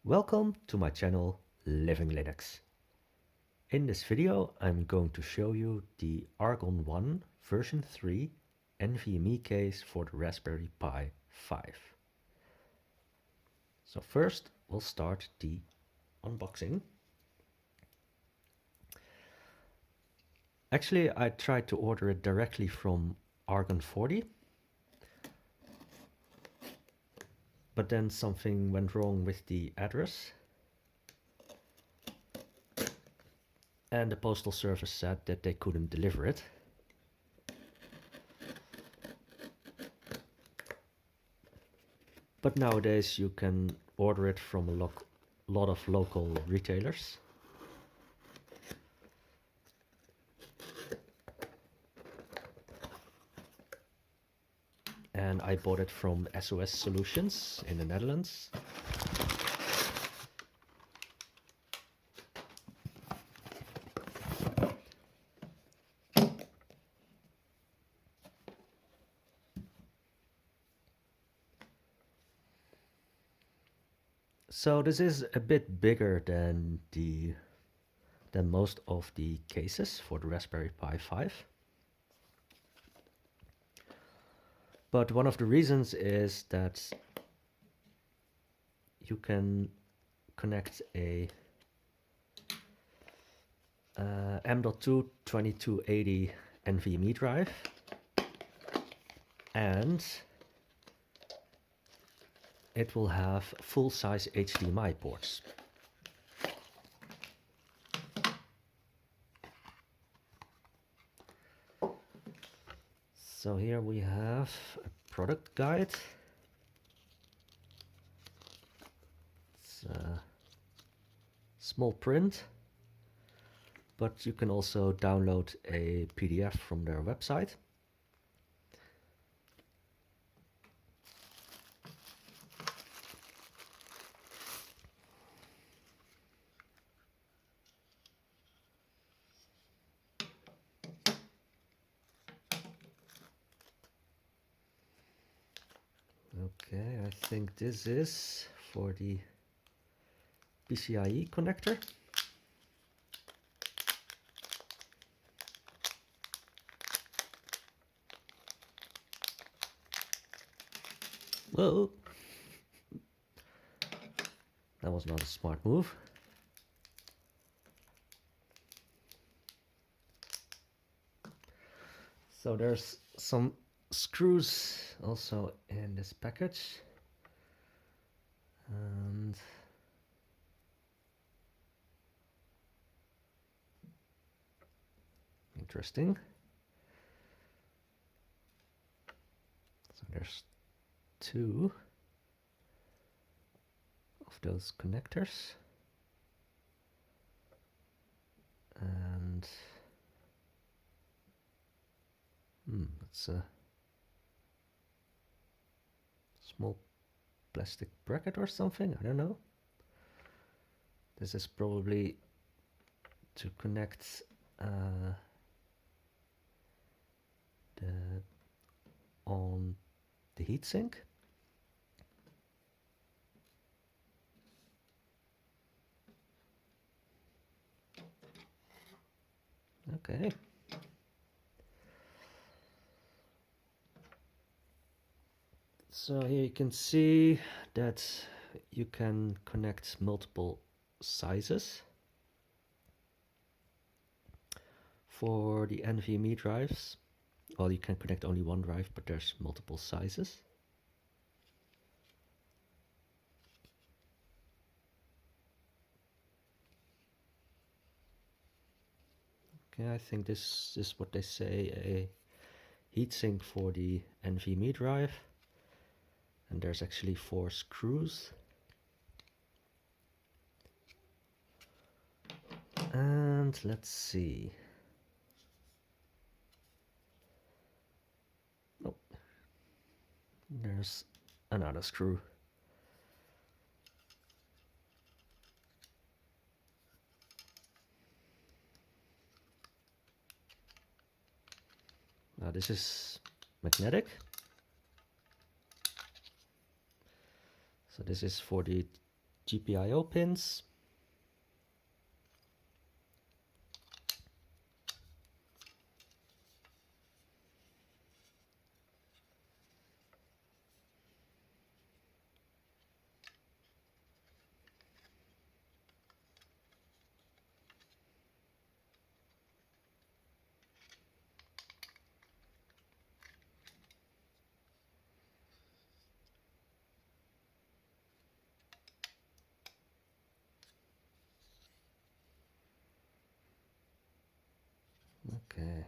Welcome to my channel Living Linux. In this video I'm going to show you the Argon One version 3 NVMe case for the Raspberry Pi 5. So first we'll start the unboxing. Actually I tried to order it directly from Argon 40, but then something went wrong with the address. And the postal service said that they couldn't deliver it. But nowadays you can order it from a lot of local retailers. And I bought it from SOS Solutions in the Netherlands. So this is a bit bigger than most of the cases for the Raspberry Pi 5. But one of the reasons is that you can connect a M.2 2280 NVMe drive, and it will have full-size HDMI ports. So here we have a product guide. It's a small print, but you can also download a PDF from their website. Okay, I think this is for the PCIe connector. Whoa! That was not a smart move. So there's some screws also in this package, and interesting. So there's two of those connectors, and it's a small plastic bracket or something, I don't know. This is probably to connect on the heatsink. Okay. So here you can see that you can connect multiple sizes for the NVMe drives. Well, you can connect only one drive, but there's multiple sizes. Okay, I think this is what they say, a heatsink for the NVMe drive. And there's actually 4 screws. And let's see. Oh, there's another screw. Now this is magnetic. So this is for the GPIO pins. Okay.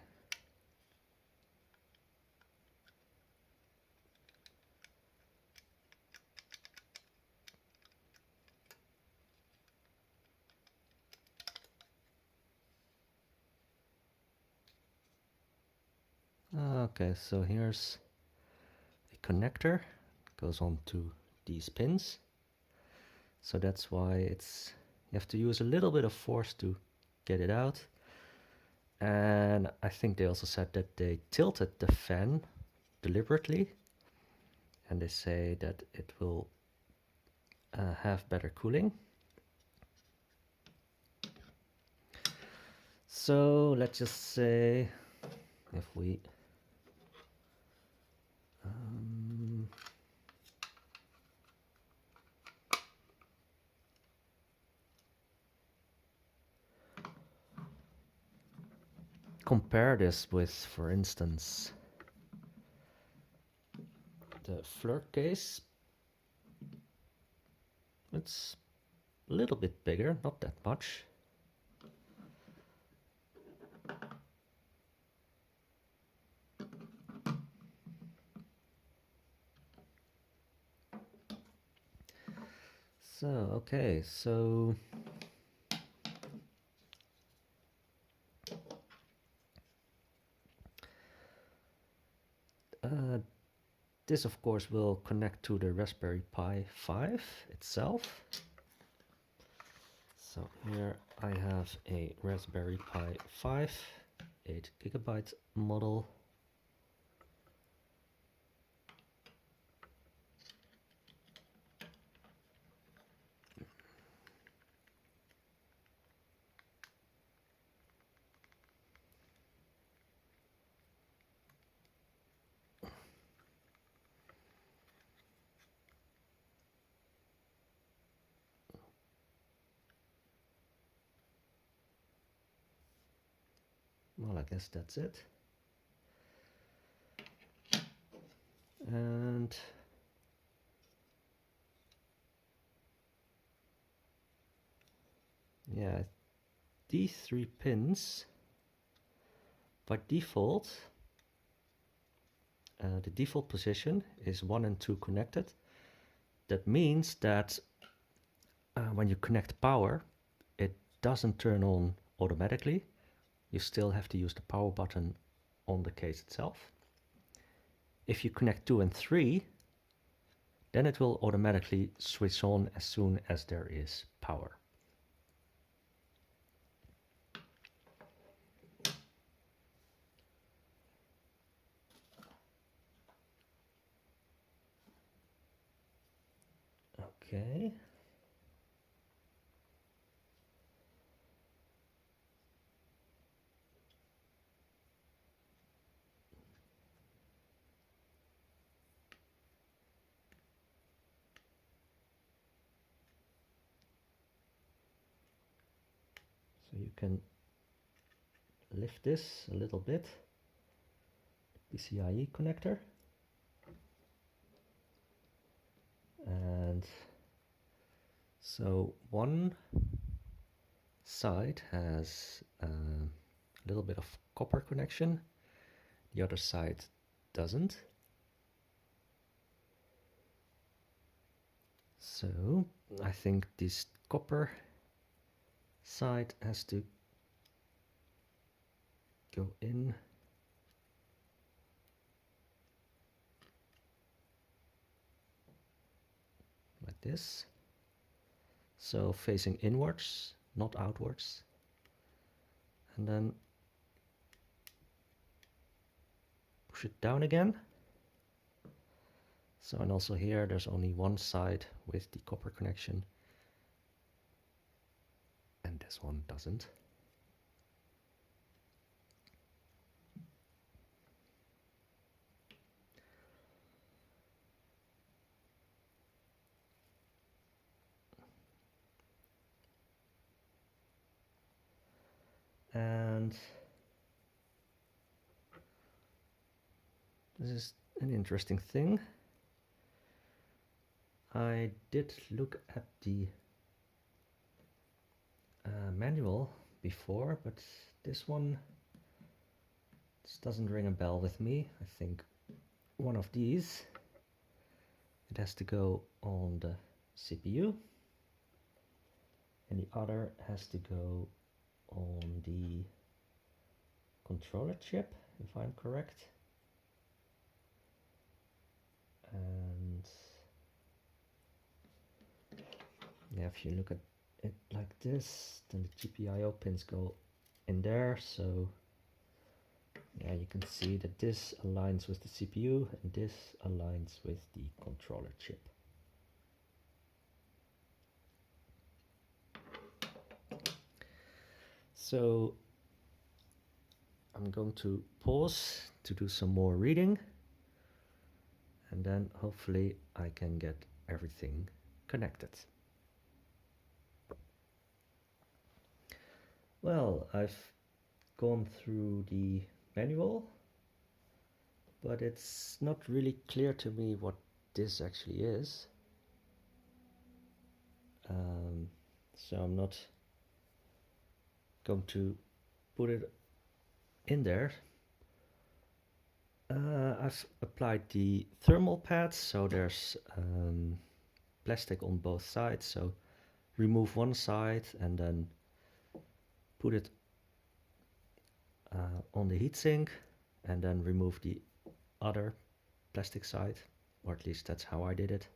Okay, so here's a connector, goes on to these pins. So that's why you have to use a little bit of force to get it out. And I think they also said that they tilted the fan deliberately, and they say that it will have better cooling. So let's just say if we compare this with, for instance, the flirt case. It's a little bit bigger, not that much. So, okay, so this of course will connect to the Raspberry Pi 5 itself. So here I have a Raspberry Pi 5, 8GB model. Well, I guess that's it. And yeah, these 3 pins, by default, the default position is 1 and 2 connected. That means that when you connect power, it doesn't turn on automatically. You still have to use the power button on the case itself. If you connect 2 and 3, then it will automatically switch on as soon as there is power. Okay. So you can lift this a little bit, PCIe connector, and so one side has a little bit of copper connection, the other side doesn't. So I think this copper side has to go in like this, so facing inwards, not outwards, and then push it down again. So, and also here there's only one side with the copper connection, This one doesn't. And this is an interesting thing. I did look at the manual before, but this one doesn't ring a bell with me. I think one of these, it has to go on the CPU, and the other has to go on the controller chip, if I'm correct. And yeah, if you look at it like this, then the GPIO pins go in there. So yeah, you can see that this aligns with the CPU and this aligns with the controller chip. So I'm going to pause to do some more reading, and then hopefully I can get everything connected. Well, I've gone through the manual, but it's not really clear to me what this actually is. So I'm not going to put it in there. I've applied the thermal pads, so there's plastic on both sides. So remove one side and then put it on the heatsink, and then remove the other plastic side, or at least that's how I did it.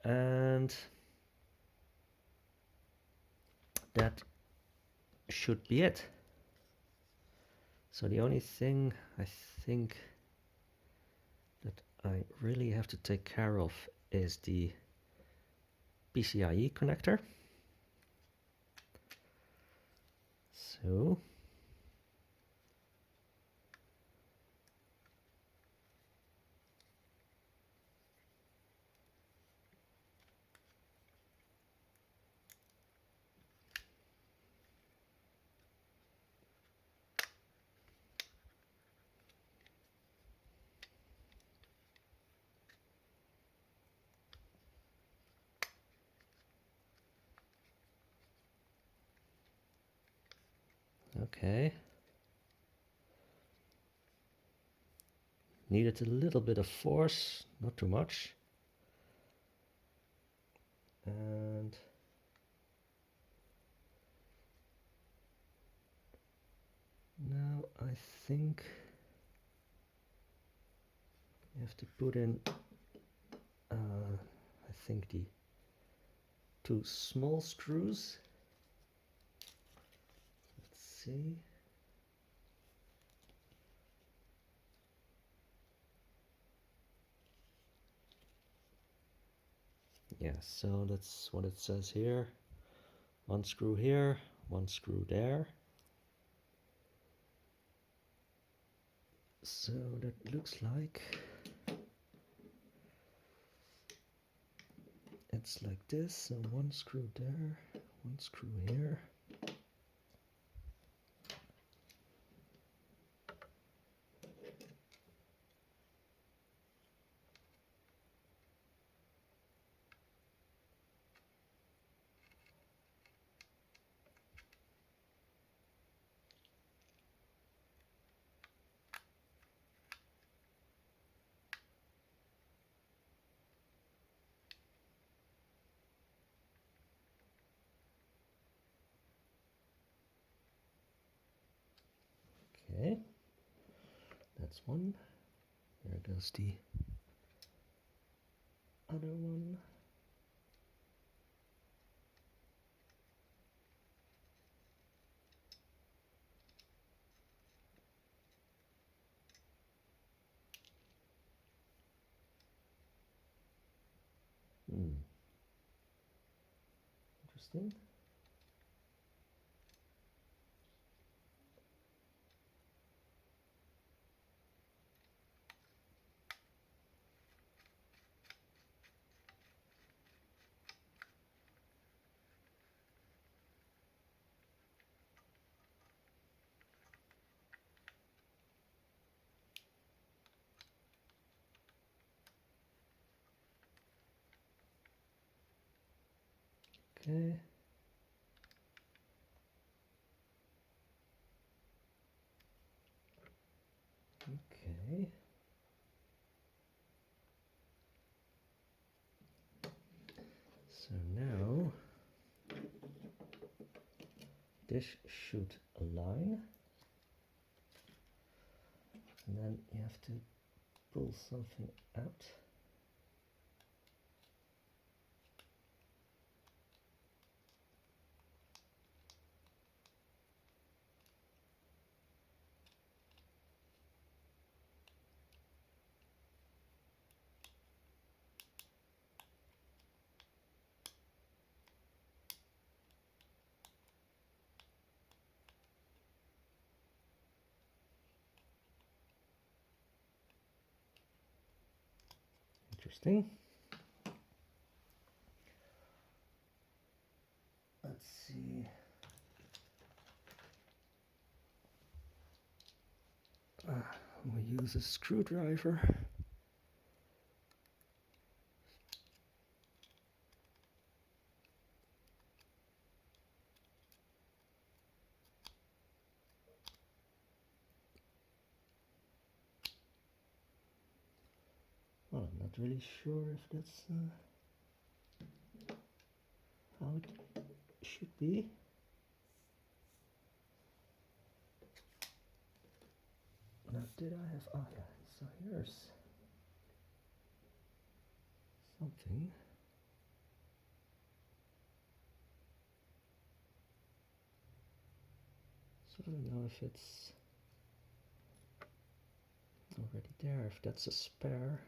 And that should be it. So the only thing I think that I really have to take care of is the PCIe connector. So okay. Needed a little bit of force, not too much. And now I think you have to put in, I think the 2 small screws. Let's see. Yeah, so that's what it says here. 1 screw here, 1 screw there. So that looks like it's like this. So 1 screw there, 1 screw here. Okay, that's one. There goes the other one. Interesting. Okay. Okay. So now this should align, and then you have to pull something out. Interesting. Let's see. We use a screwdriver. Well, I'm not really sure if that's how it should be. Now, did I have? Oh yeah. So here's something. So I don't know if it's already there. If that's a spare.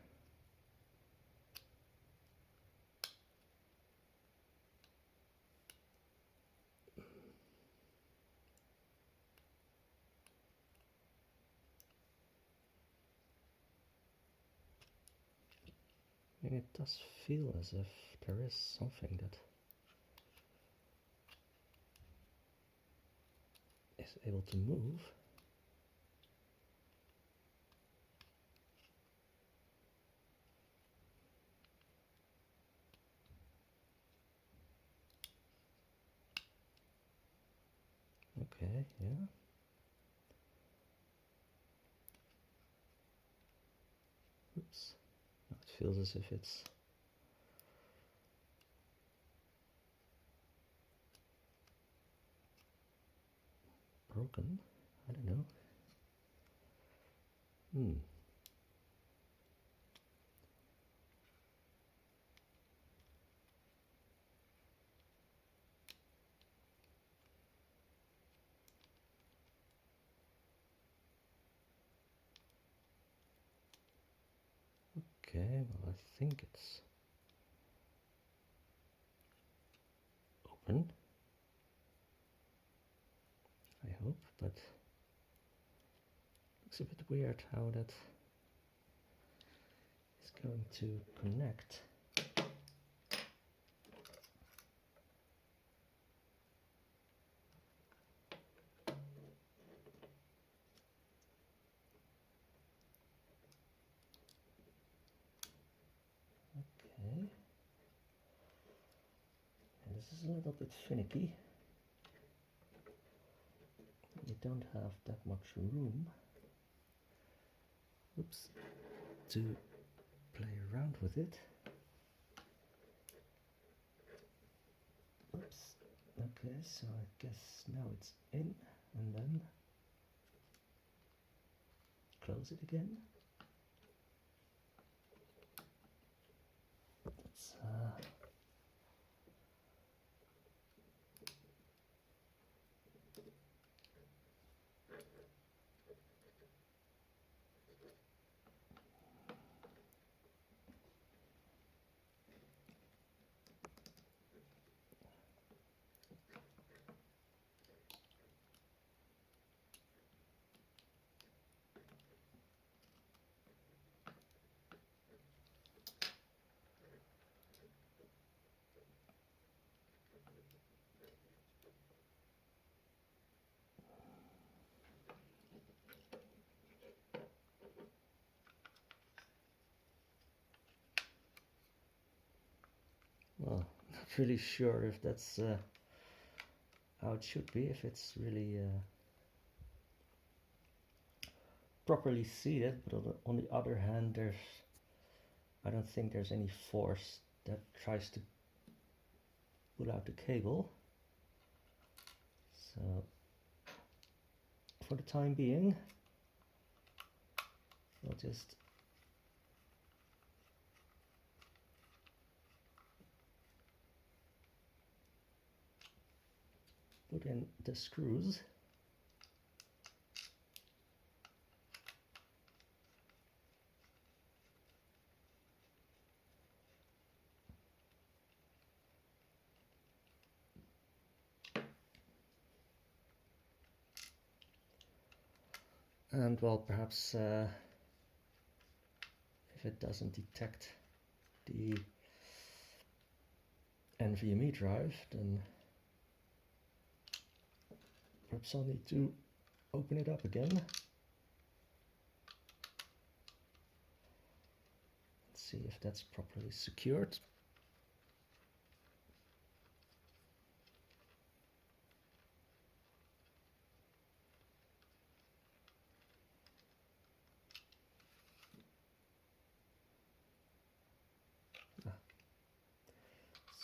And it does feel as if there is something that is able to move. Okay, yeah. Oops. Now it feels as if it's broken. I don't know. Okay, well, I think it's open. I hope, but looks a bit weird how that is going to connect. Okay. And this is a little bit finicky. You don't have that much room, oops, to play around with it. Oops. Okay, so I guess now it's in, and then close it again. Let's Well, not really sure if that's how it should be, if it's really properly seated, but on the other hand, I don't think there's any force that tries to pull out the cable. So for the time being, we'll just put in the screws. And well, perhaps if it doesn't detect the NVMe drive, then perhaps I'll need to open it up again. Let's see if that's properly secured.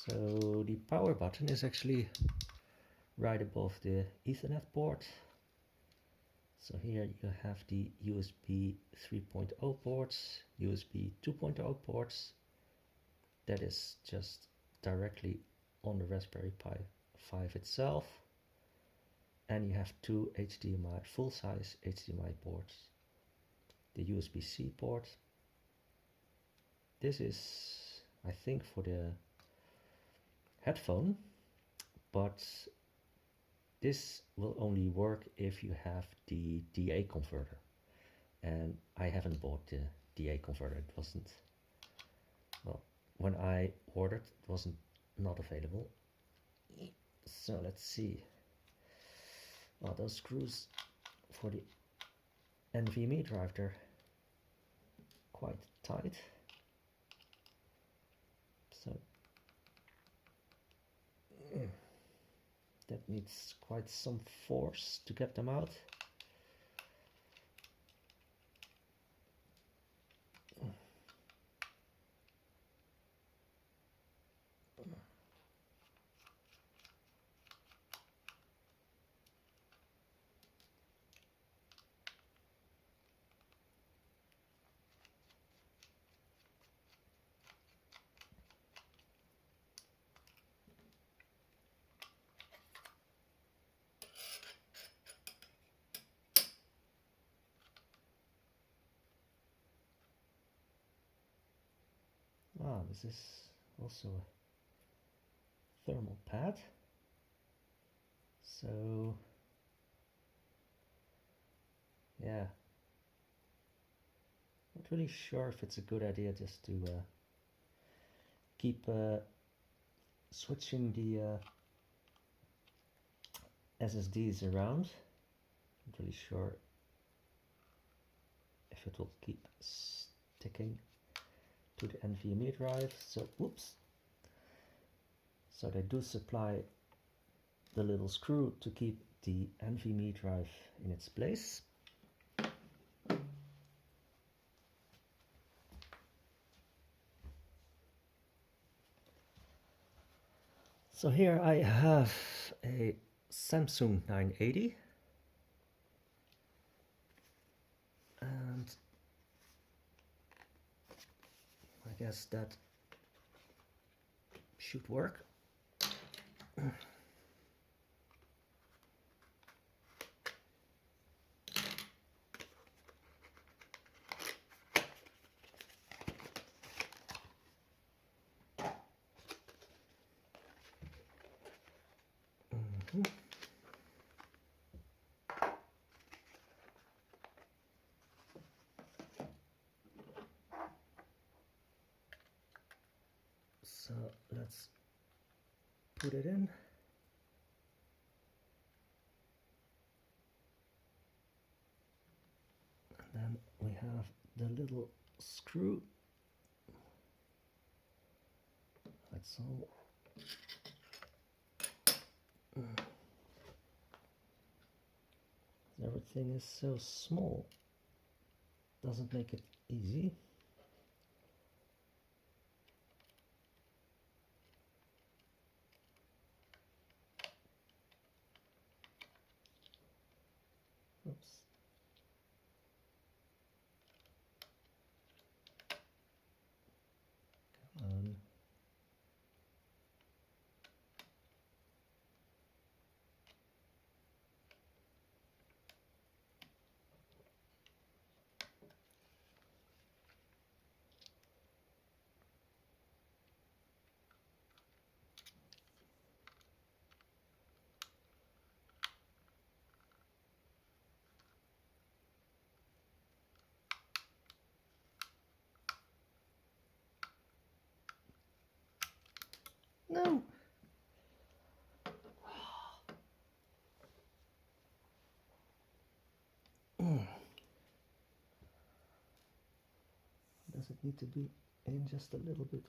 So the power button is actually right above the Ethernet port. So here you have the USB 3.0 ports, USB 2.0 ports. That is just directly on the Raspberry Pi 5 itself. And you have two HDMI, full-size HDMI ports. The USB-C port. This is, I think, for the headphone, but this will only work if you have the DA converter, and I haven't bought the DA converter. It wasn't, well, when I ordered it wasn't not available. So let's see. Well, those screws for the NVMe drive, they're quite tight, so that needs quite some force to get them out. Ah, this is also a thermal pad. So yeah, not really sure if it's a good idea just to keep switching the SSDs around. Not really sure if it will keep sticking to the NVMe drive. So whoops. So they do supply the little screw to keep the NVMe drive in its place. So here I have a Samsung 980, and I guess that should work. So let's put it in. And then we have the little screw. Let's So everything is so small, doesn't make it easy. Oops. Come on. No. Does it need to be in just a little bit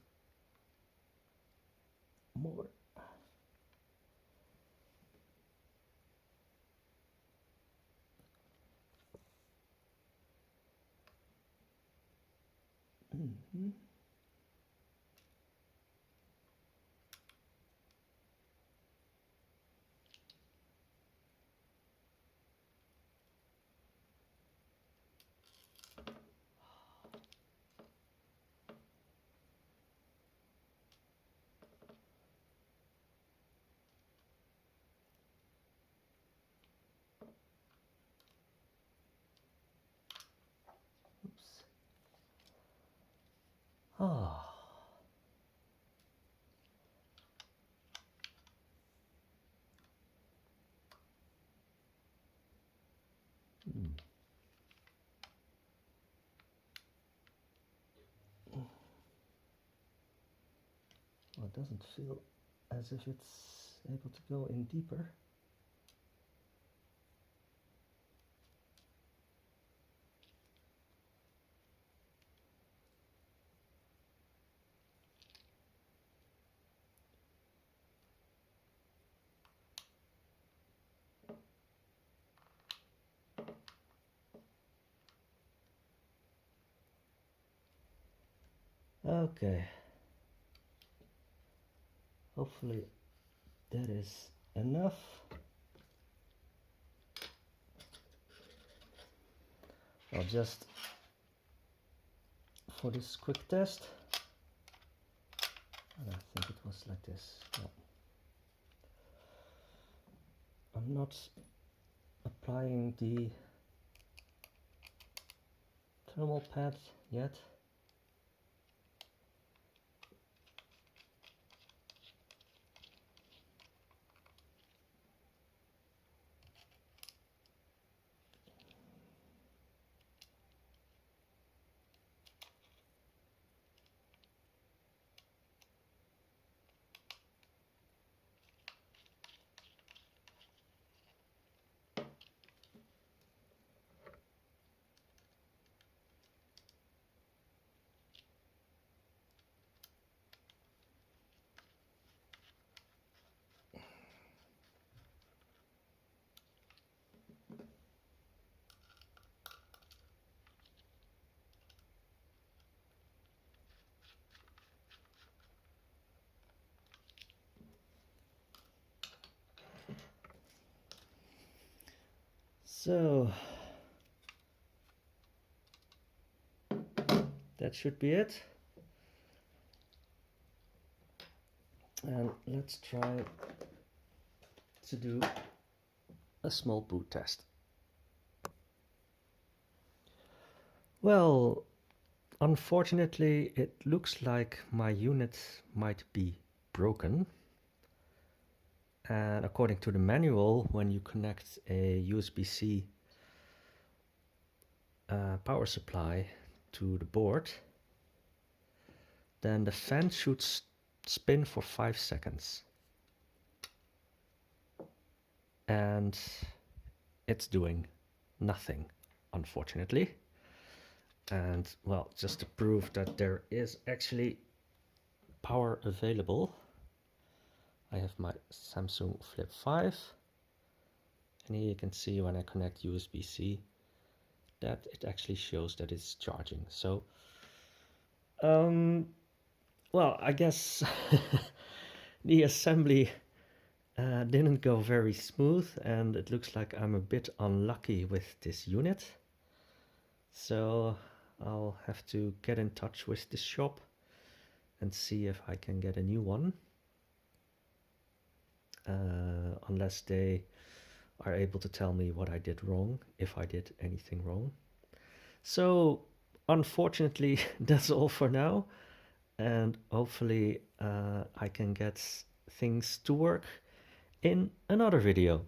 more? Mm-hmm. Oops. Ah. Well, it doesn't feel as if it's able to go in deeper. Okay. Hopefully that is enough. I'll just, for this quick test, I think it was like this. No. I'm not applying the thermal pad yet. So that should be it. And let's try to do a small boot test. Well, unfortunately, it looks like my unit might be broken. And according to the manual, when you connect a USB-C power supply to the board, then the fan should spin for 5 seconds. And it's doing nothing, unfortunately. And well, just to prove that there is actually power available. I have my Samsung Flip 5, and here you can see when I connect USB-C that it actually shows that it's charging. So, well, I guess the assembly didn't go very smooth, and it looks like I'm a bit unlucky with this unit. So I'll have to get in touch with this shop and see if I can get a new one. Unless they are able to tell me what I did wrong, if I did anything wrong. So unfortunately, that's all for now. And hopefully I can get things to work in another video.